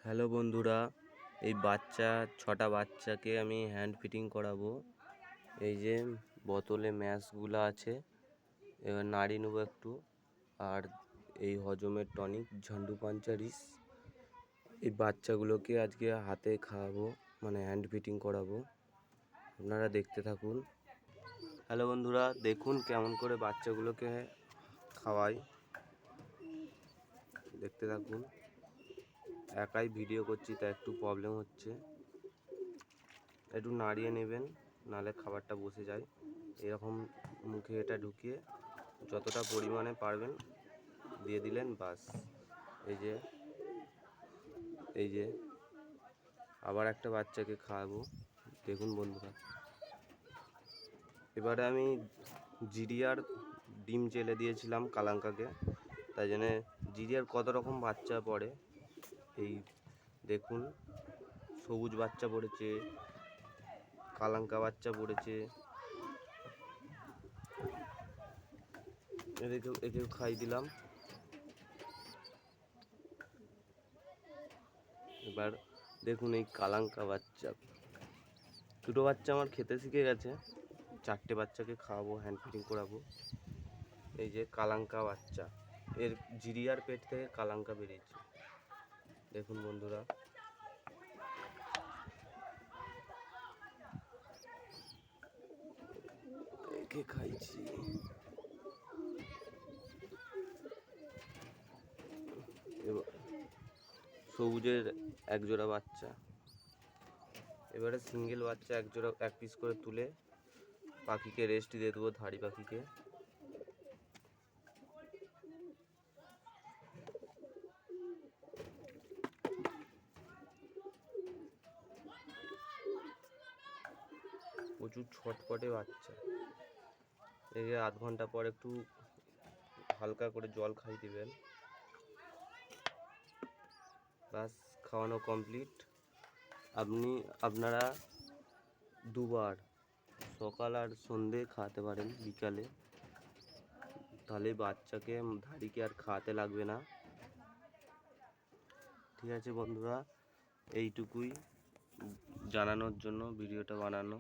Hello বন্ধুরা, এই ছটা বাচ্চাকে আমি হ্যান্ড ফিটিং করাবো। এই যে বোতলে ম্যাশগুলো আছে, এবার নাড়িয়ে নেবো একটু। আর এই হজমের টনিক ঝান্ডু পাঞ্চারিস, এই বাচ্চাগুলোকে আজকে হাতে খাওয়াবো, মানে হ্যান্ড ফিটিং করাবো। আপনারা দেখতে থাকুন। হ্যালো বন্ধুরা, দেখুন কেমন করে বাচ্চাগুলোকে খাওয়াই, দেখতে থাকুন। একাই ভিডিও করছি তাই একটু প্রবলেম হচ্ছে, একটু নাড়িয়ে নেবেন, নাহলে খাবারটা বসে যায়। এরকম মুখে এটা ঢুকিয়ে যতটা পরিমাণে পারবেন দিয়ে দিলেন, বাস। এই যে আবার একটা বাচ্চাকে খাওয়াবো, দেখুন বন্ধুরা। এবারে আমি জিরিয়ার ডিম জেলে দিয়েছিলাম কালাঙ্কাকে, তাই জন্য জিরিয়ার কত রকম বাচ্চা পড়ে এই দেখুন। সবুজ বাচ্চা পড়েছে, কালাঙ্কা বাচ্চা পড়েছে, একেও খাই দিলাম। এবার দেখুন এই কালাঙ্কা বাচ্চা, দুটো বাচ্চা আমার খেতে শিখে গেছে, চারটে বাচ্চাকে খাওয়াবো, হ্যান্ড ফিটিং করাবো। এই যে কালাঙ্কা বাচ্চা, এর জিরিয়ার পেট থেকে কালাঙ্কা বেরিয়েছে, দেখুন বন্ধুরা। একে খাইছি। সবুজের এক জোড়া বাচ্চা, এবারে সিঙ্গেল বাচ্চা এক পিস করে তুলে পাখিকে রেস্ট দিয়ে দেবো, ধাড়ি পাখিকে। প্রচুর ছটপটে বাচ্চা, একে আধ ঘন্টা পর একটু হালকা করে জল খাই দিবেন, বাস। খাওয়ানো কমপ্লিট। আপনারা দুবার, সকাল আর সন্ধে খাওয়াতে পারেন, বিকালে, তাহলে বাচ্চাকে ধাড়িকে আর খাওয়াতে লাগবে না। ঠিক আছে বন্ধুরা, এইটুকুই জানানোর জন্য ভিডিওটা বানানো।